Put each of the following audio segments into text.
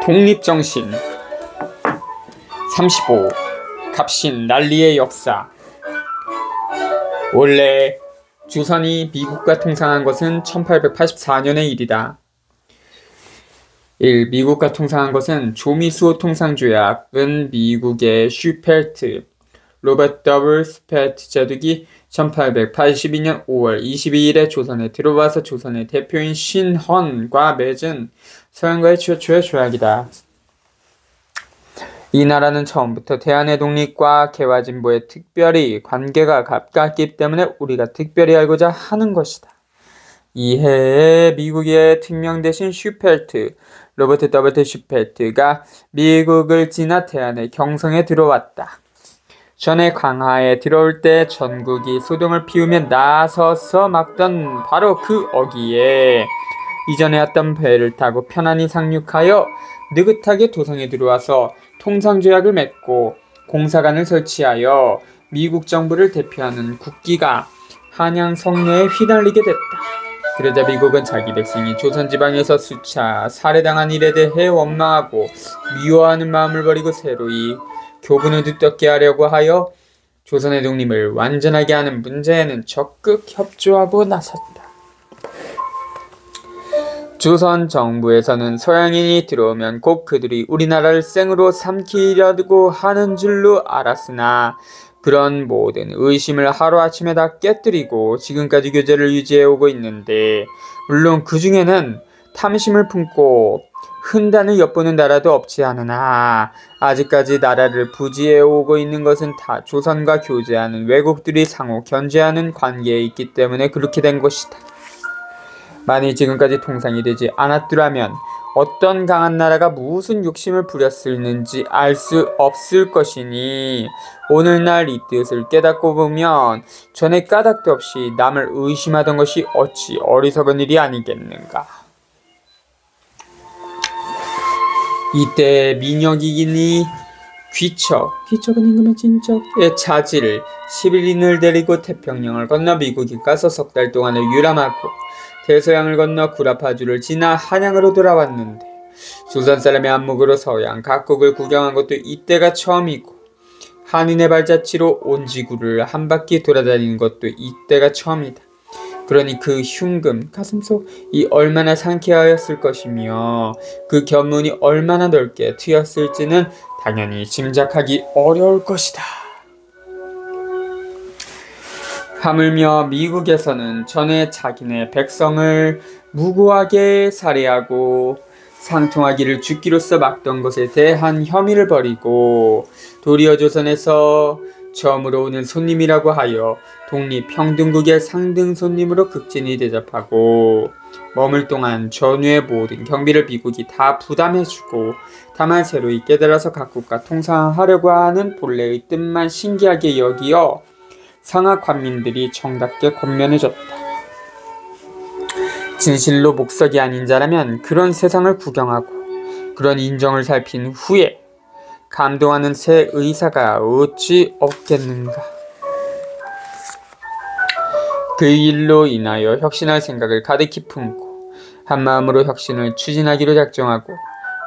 독립정신 35. 갑신 난리의 역사. 원래 조선이 미국과 통상한 것은 1884년의 일이다. 1. 미국과 통상한 것은 조미수호 통상조약은 미국의 슈펠트, 로버트 W. 스펠트 제독이 1882년 5월 22일에 조선에 들어와서 조선의 대표인 신헌과 맺은 서양과의 최초의 조약이다. 이 나라는 처음부터 대한의 독립과 개화진보에 특별히 관계가 가깝기 때문에 우리가 특별히 알고자 하는 것이다. 이 해에 미국의 특명 대신 슈펠트, 로버트 W. 슈펠트가 미국을 지나 대한의 경성에 들어왔다. 전에 강하에 들어올 때 전국이 소동을 피우며 나서서 막던 바로 그 어기에 이전에 왔던 배를 타고 편안히 상륙하여 느긋하게 도성에 들어와서 통상조약을 맺고 공사관을 설치하여 미국 정부를 대표하는 국기가 한양 성내에 휘날리게 됐다. 그러자 미국은 자기 백성이 조선지방에서 수차 살해당한 일에 대해 원망하고 미워하는 마음을 버리고 새로이 교분을 두텁게 하려고 하여 조선의 독립을 완전하게 하는 문제에는 적극 협조하고 나섰다. 조선 정부에서는 서양인이 들어오면 곧 그들이 우리나라를 생으로 삼키려고 하는 줄로 알았으나 그런 모든 의심을 하루아침에 다 깨뜨리고 지금까지 교제를 유지해오고 있는데, 물론 그 중에는 탐심을 품고 흔단을 엿보는 나라도 없지 않으나 아직까지 나라를 부지해오고 있는 것은 다 조선과 교제하는 외국들이 상호 견제하는 관계에 있기 때문에 그렇게 된 것이다. 만일 지금까지 통상이 되지 않았더라면 어떤 강한 나라가 무슨 욕심을 부렸을는지 알 수 없을 것이니 오늘날 이 뜻을 깨닫고 보면 전에 까닭도 없이 남을 의심하던 것이 어찌 어리석은 일이 아니겠는가. 이때 민혁이니 귀척은 임금의 진적의 자질 11인을 데리고 태평양을 건너 미국에 가서 석 달 동안을 유람하고 대서양을 건너 구라파주를 지나 한양으로 돌아왔는데, 조선 사람의 안목으로 서양 각국을 구경한 것도 이때가 처음이고 한인의 발자취로 온 지구를 한 바퀴 돌아다니는 것도 이때가 처음이다. 그러니 그 흉금 가슴속이 얼마나 상쾌하였을 것이며 그 견문이 얼마나 넓게 트였을지는 당연히 짐작하기 어려울 것이다. 하물며 미국에서는 전에 자기네 백성을 무고하게 살해하고 상통하기를 죽기로써 막던 것에 대한 혐의를 버리고 도리어 조선에서 처음으로 오는 손님이라고 하여 독립평등국의 상등 손님으로 극진히 대접하고 머물 동안 전후의 모든 경비를 미국이 다 부담해주고 다만 새로이 깨달아서 각국과 통상하려고 하는 본래의 뜻만 신기하게 여기어 상하 관민들이 정답게 권면해줬다. 진실로 목석이 아닌 자라면 그런 세상을 구경하고 그런 인정을 살핀 후에 감동하는 새 의사가 어찌 없겠는가. 그 일로 인하여 혁신할 생각을 가득히 품고 한마음으로 혁신을 추진하기로 작정하고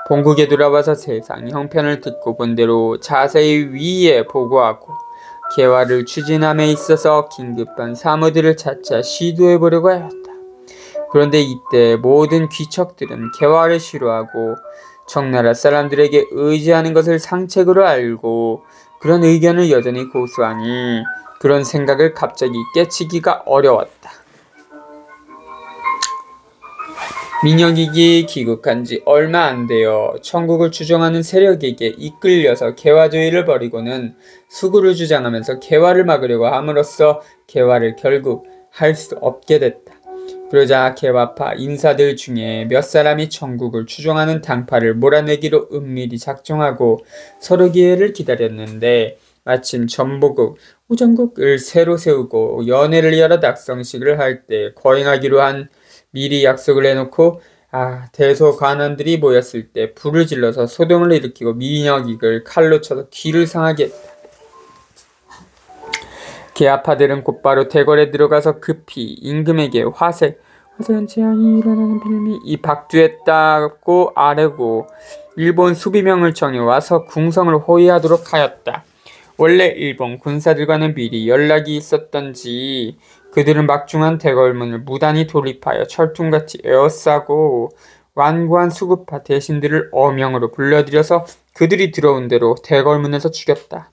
본국에 돌아와서 세상 형편을 듣고 본 대로 자세히 위에 보고하고 개화를 추진함에 있어서 긴급한 사무들을 차차 시도해보려고 하였다. 그런데 이때 모든 귀척들은 개화를 싫어하고 청나라 사람들에게 의지하는 것을 상책으로 알고 그런 의견을 여전히 고수하니 그런 생각을 갑자기 깨치기가 어려웠다. 민혁이 귀국한 지 얼마 안 되어 천국을 추종하는 세력에게 이끌려서 개화주의를 버리고는 수구를 주장하면서 개화를 막으려고 함으로써 개화를 결국 할 수 없게 됐다. 그러자 개화파 인사들 중에 몇 사람이 천국을 추종하는 당파를 몰아내기로 은밀히 작정하고 서로 기회를 기다렸는데, 마침 전보국, 우정국을 새로 세우고 연회를 열어 낙성식을 할 때 거행하기로 한 미리 약속을 해놓고 대소관원들이 모였을 때 불을 질러서 소동을 일으키고 민혁이를 칼로 쳐서 귀를 상하게 했다. 개화파들은 곧바로 대궐에 들어가서 급히 임금에게 화산 재앙이 일어나는 빌미 이 박두했다고 아뢰고 일본 수비명을 정해 와서 궁성을 호위하도록 하였다. 원래 일본 군사들과는 미리 연락이 있었던지 그들은 막중한 대궐문을 무단히 돌입하여 철통같이 에워싸고 완고한 수급파 대신들을 어명으로 불러들여서 그들이 들어온 대로 대궐문에서 죽였다.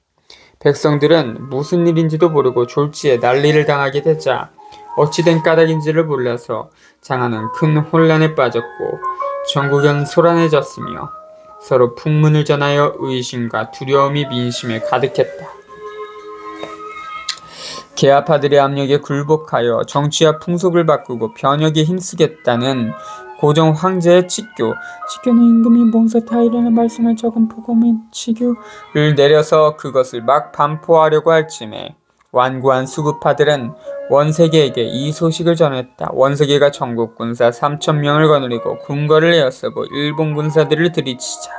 백성들은 무슨 일인지도 모르고 졸지에 난리를 당하게 되자 어찌된 까닭인지를 몰라서 장하는 큰 혼란에 빠졌고 전국은 소란해졌으며 서로 풍문을 전하여 의심과 두려움이 민심에 가득했다. 계하파들의 압력에 굴복하여 정치와 풍속을 바꾸고 변혁에 힘쓰겠다는 고종 황제의 치교는 임금이 몽사타이라는 말씀을 적은 보고민 치규를 내려서 그것을 막 반포하려고 할 즈음에 완고한 수급파들은 원세계에게 이 소식을 전했다. 원세계가 전국 군사 3,000명을 거느리고 궁궐을 에워싸고 일본 군사들을 들이치자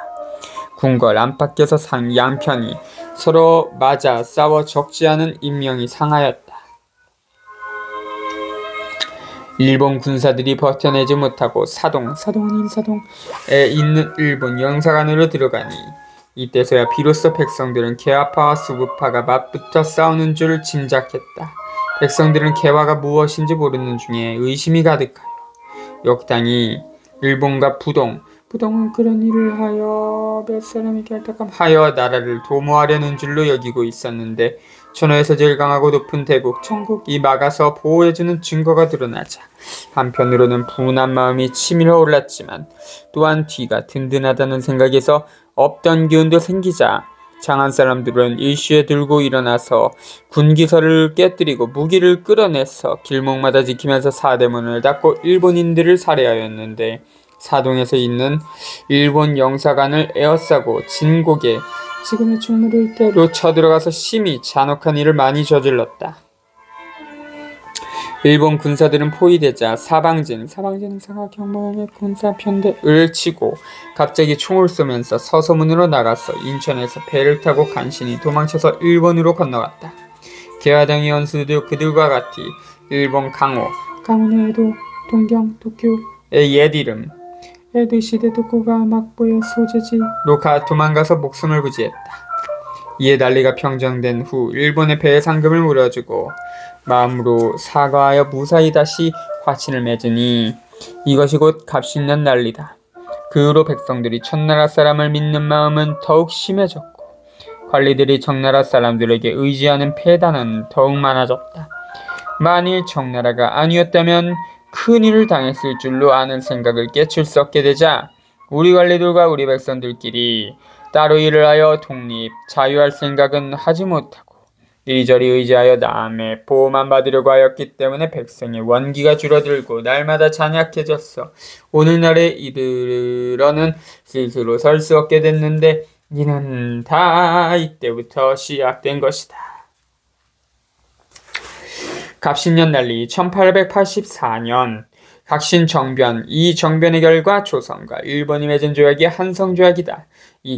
궁궐 안팎에서 양편이 서로 맞아 싸워 적지 않은 인명이 상하였다. 일본 군사들이 버텨내지 못하고 사동은 인사동에 있는 일본 영사관으로 들어가니 이때서야 비로소 백성들은 계하파와 수급파가 맞붙어 싸우는 줄 짐작했다. 백성들은 계화가 무엇인지 모르는 중에 의심이 가득하여 역당이 일본과 부동은 그런 일을 하여 몇 사람이 결탁함하여 나라를 도모하려는 줄로 여기고 있었는데 천하에서 제일 강하고 높은 대국 청국이 막아서 보호해주는 증거가 드러나자 한편으로는 분한 마음이 치밀어 올랐지만 또한 뒤가 든든하다는 생각에서 없던 기운도 생기자 장한 사람들은 일시에 들고 일어나서 군기설을 깨뜨리고 무기를 끌어내서 길목마다 지키면서 사대문을 닫고 일본인들을 살해하였는데 사동에서 있는 일본 영사관을 에워싸고 진곡에 지금의 충무를 때로 쳐들어가서 심히 잔혹한 일을 많이 저질렀다. 일본 군사들은 포위되자 사방진은 사각형모양의 군사편대를 치고 갑자기 총을 쏘면서 서서문으로 나가서 인천에서 배를 타고 간신히 도망쳐서 일본으로 건너갔다. 계화당의 연수도 그들과 같이 일본 강원의 에도, 동경, 도쿄의 옛 이름 에드시대 도쿠가 막보의 소재지로 도망가서 목숨을 부지했다. 이에 난리가 평정된 후 일본의 배에 상금을 물어주고 마음으로 사과하여 무사히 다시 화친을 맺으니 이것이 곧 갑신년 난리다. 그 후로 백성들이 청나라 사람을 믿는 마음은 더욱 심해졌고 관리들이 청나라 사람들에게 의지하는 폐단은 더욱 많아졌다. 만일 청나라가 아니었다면 큰일을 당했을 줄로 아는 생각을 깨칠 수 없게 되자 우리 관리들과 우리 백성들끼리 따로 일을 하여 독립, 자유할 생각은 하지 못하고 이리저리 의지하여 남의 보호만 받으려고 하였기 때문에 백성의 원기가 줄어들고 날마다 잔약해졌어. 오늘날에 이르러는 스스로 설 수 없게 됐는데 이는 다 이때부터 시작된 것이다. 갑신년 난리 1884년 각신정변 이 정변의 결과 조선과 일본이 맺은 조약이 한성조약이다.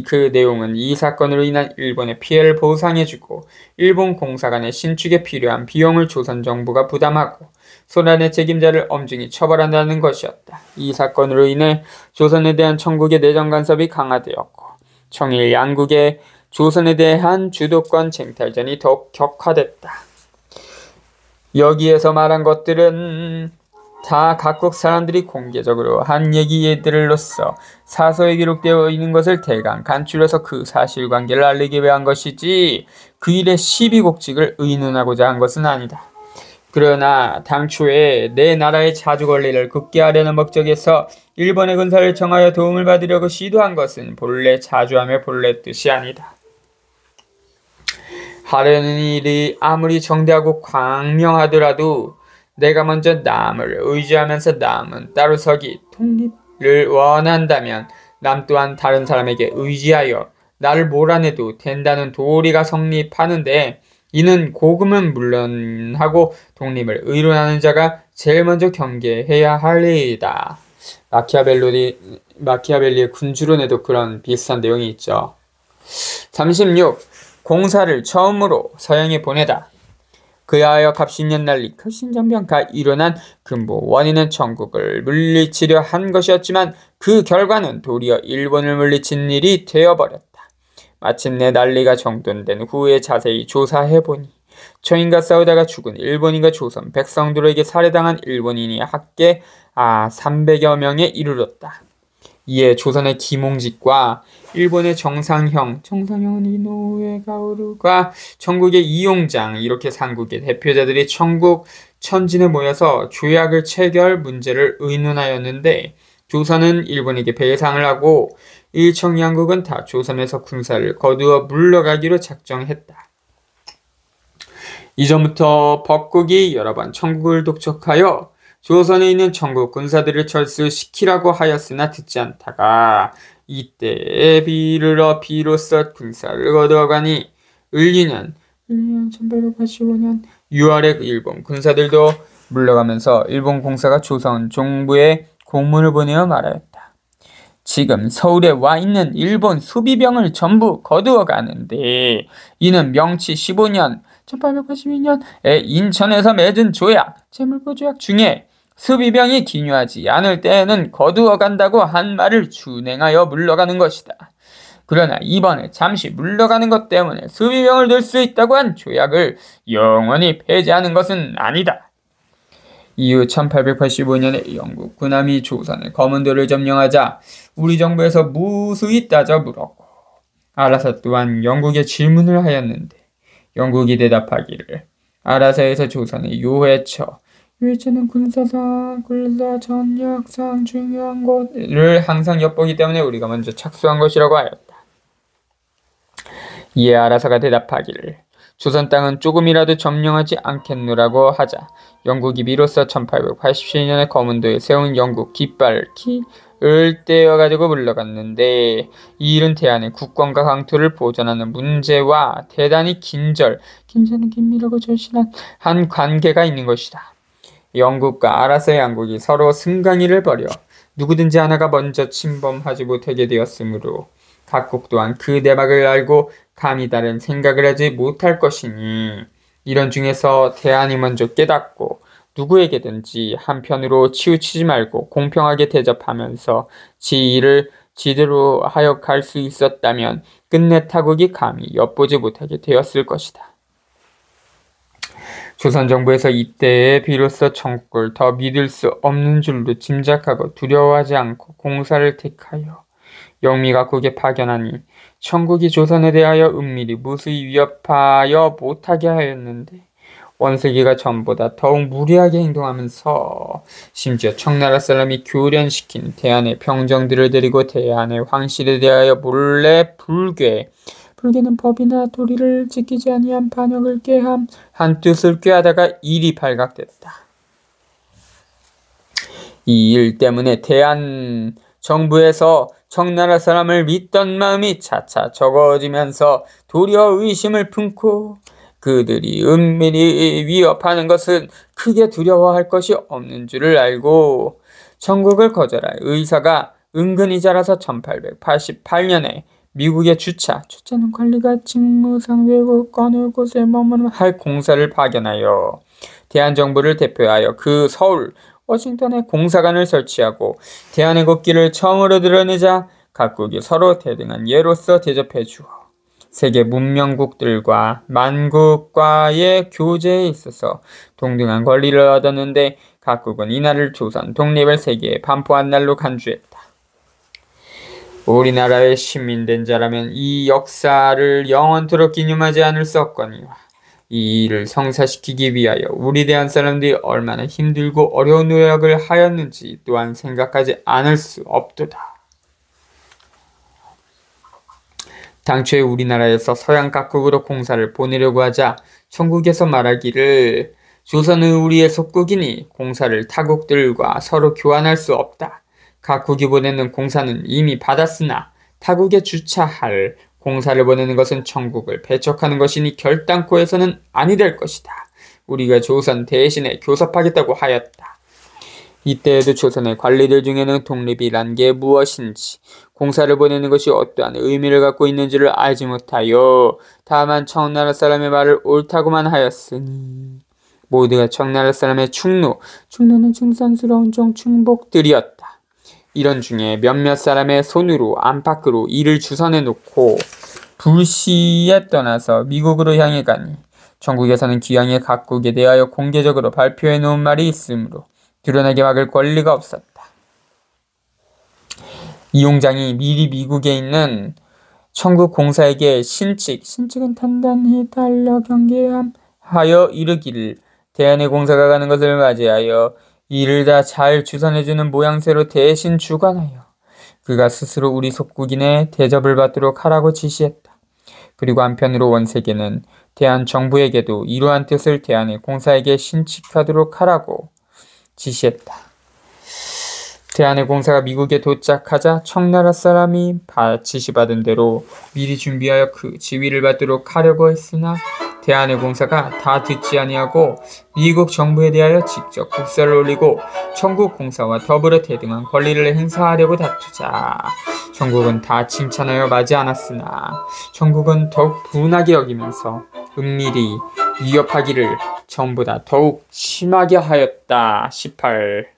그 내용은 이 사건으로 인한 일본의 피해를 보상해주고 일본 공사관의 신축에 필요한 비용을 조선 정부가 부담하고 소란의 책임자를 엄중히 처벌한다는 것이었다. 이 사건으로 인해 조선에 대한 청국의 내정 간섭이 강화되었고 청일 양국의 조선에 대한 주도권 쟁탈전이 더욱 격화됐다. 여기에서 말한 것들은 다 각국 사람들이 공개적으로 한 얘기들로서 사서에 기록되어 있는 것을 대강 간추려서 그 사실관계를 알리기 위한 것이지 그 일의 시비곡직을 의논하고자 한 것은 아니다. 그러나 당초에 내 나라의 자주권리를 극대화하려는 목적에서 일본의 군사를 청하여 도움을 받으려고 시도한 것은 본래 자주함의 본래 뜻이 아니다. 하려는 일이 아무리 정대하고 광명하더라도 내가 먼저 남을 의지하면서 남은 따로 서기 독립을 원한다면 남 또한 다른 사람에게 의지하여 나를 몰아내도 된다는 도리가 성립하는데 이는 고금은 물론하고 독립을 의논하는 자가 제일 먼저 경계해야 할 일이다. 마키아벨리의 군주론에도 그런 비슷한 내용이 있죠. 36. 공사를 처음으로 서양에 보내다. 그하여 갑신년 난리 급신전병가 일어난 근본 원인은 청국을 물리치려 한 것이었지만 그 결과는 도리어 일본을 물리친 일이 되어버렸다. 마침내 난리가 정돈된 후에 자세히 조사해보니 청인과 싸우다가 죽은 일본인과 조선 백성들에게 살해당한 일본인이 합계 300여 명에 이르렀다. 이에 조선의 김홍직과 일본의 정상형은 이노우에 가오루가 전국의 이용장 이렇게 삼국의 대표자들이 청국 천진에 모여서 조약을 체결 문제를 의논하였는데 조선은 일본에게 배상을 하고 일청양국은 다 조선에서 군사를 거두어 물러가기로 작정했다. 이전부터 법국이 여러 번 청국을 독촉하여 조선에 있는 청국 군사들을 철수시키라고 하였으나 듣지 않다가 이때에 비르러 비로소 군사를 거두어가니 을리년 1885년 6월에 일본 군사들도 물러가면서 일본 공사가 조선 정부에 공문을 보내어 말하였다. 지금 서울에 와 있는 일본 수비병을 전부 거두어 가는데 이는 명치 15년 1882년에 인천에서 맺은 조약, 재물포조약 중에 수비병이 기뉴하지 않을 때에는 거두어 간다고 한 말을 준행하여 물러가는 것이다. 그러나 이번에 잠시 물러가는 것 때문에 수비병을 넣을 수 있다고 한 조약을 영원히 폐지하는 것은 아니다. 이후 1885년에 영국 군함이 조선의 검은도를 점령하자 우리 정부에서 무수히 따져 물었고 알아서 또한 영국에 질문을 하였는데 영국이 대답하기를 아라사에서 조선의 요회처는 군사 전역상 중요한 것을 항상 엿보기 때문에 우리가 먼저 착수한 것이라고 하였다. 이에 아라사가 대답하기를 조선 땅은 조금이라도 점령하지 않겠노라고 하자 영국이 비로소 1887년에 검은도에 세운 영국 깃발을 떼어가지고 물러갔는데 이 일은 대한의 국권과 강토를 보존하는 문제와 대단히 긴장은 긴밀하고 절실한 한 관계가 있는 것이다. 영국과 아라사의 양국이 서로 승강이를 벌여 누구든지 하나가 먼저 침범하지 못하게 되었으므로 각국 또한 그 내막을 알고 감히 다른 생각을 하지 못할 것이니 이런 중에서 대한이 먼저 깨닫고 누구에게든지 한편으로 치우치지 말고 공평하게 대접하면서 지 일을 지대로 하여 갈 수 있었다면 끝내 타국이 감히 엿보지 못하게 되었을 것이다. 조선 정부에서 이때에 비로소 청국을 더 믿을 수 없는 줄로 짐작하고 두려워하지 않고 공사를 택하여 영미각국에 파견하니 청국이 조선에 대하여 은밀히 무수히 위협하여 못하게 하였는데 원세기가 전보다 더욱 무리하게 행동하면서 심지어 청나라 사람이 교련시킨 대한의 병정들을 데리고 대한의 황실에 대하여 몰래 불괴는 법이나 도리를 지키지 아니한 반역을 꾀함 한 뜻을 꾀하다가 일이 발각됐다. 이 일 때문에 대한 정부에서 청나라 사람을 믿던 마음이 차차 적어지면서 도리어 의심을 품고 그들이 은밀히 위협하는 것은 크게 두려워할 것이 없는 줄을 알고 청국을 거절할 의사가 은근히 자라서 1888년에 미국의 주차는 관리가 직무상 외국 어느 곳에 머무할 공사를 파견하여 대한정부를 대표하여 그 서울, 워싱턴에 공사관을 설치하고 대한의 국기를 처음으로 드러내자 각국이 서로 대등한 예로서 대접해 주어 세계 문명국들과 만국과의 교제에 있어서 동등한 권리를 얻었는데 각국은 이날을 조선 독립을 세계에 반포한 날로 간주했다. 우리나라의 시민된 자라면 이 역사를 영원토록 기념하지 않을 수 없거니와 이 일을 성사시키기 위하여 우리 대한 사람들이 얼마나 힘들고 어려운 노력을 하였는지 또한 생각하지 않을 수 없도다. 당초에 우리나라에서 서양 각국으로 공사를 보내려고 하자 청국에서 말하기를 조선은 우리의 속국이니 공사를 타국들과 서로 교환할 수 없다. 각국이 보내는 공사는 이미 받았으나 타국에 주차할 공사를 보내는 것은 청국을 배척하는 것이니 결단코 해서는 아니 될 것이다. 우리가 조선 대신에 교섭하겠다고 하였다. 이때에도 조선의 관리들 중에는 독립이란 게 무엇인지, 공사를 보내는 것이 어떠한 의미를 갖고 있는지를 알지 못하여 다만 청나라 사람의 말을 옳다고만 하였으니 모두가 청나라 사람의 충노는 충성스러운 충복들이었다. 이런 중에 몇몇 사람의 손으로 안팎으로 이를 주선해 놓고 불시에 떠나서 미국으로 향해 가니 전국에서는 기왕의 각국에 대하여 공개적으로 발표해 놓은 말이 있으므로 드러나게 막을 권리가 없었다. 이용장이 미리 미국에 있는 청국 공사에게 신칙은 단단히 달러 경계하여 이르기를 대한의 공사가 가는 것을 맞이하여 이를 다 잘 주선해주는 모양새로 대신 주관하여 그가 스스로 우리 속국인의 대접을 받도록 하라고 지시했다. 그리고 한편으로 원세계는 대한 정부에게도 이러한 뜻을 대한의 공사에게 신칙하도록 하라고 지시했다. 대한의 공사가 미국에 도착하자 청나라 사람이 지시받은 대로 미리 준비하여 그 지위를 받도록 하려고 했으나 대한의 공사가 다 듣지 아니하고 미국 정부에 대하여 직접 국사를 올리고 청국 공사와 더불어 대등한 권리를 행사하려고 다투자 청국은 다 칭찬하여 마지 않았으나 청국은 더욱 분하게 여기면서 은밀히 위협하기를 전보다 더욱 심하게 하였다. 18.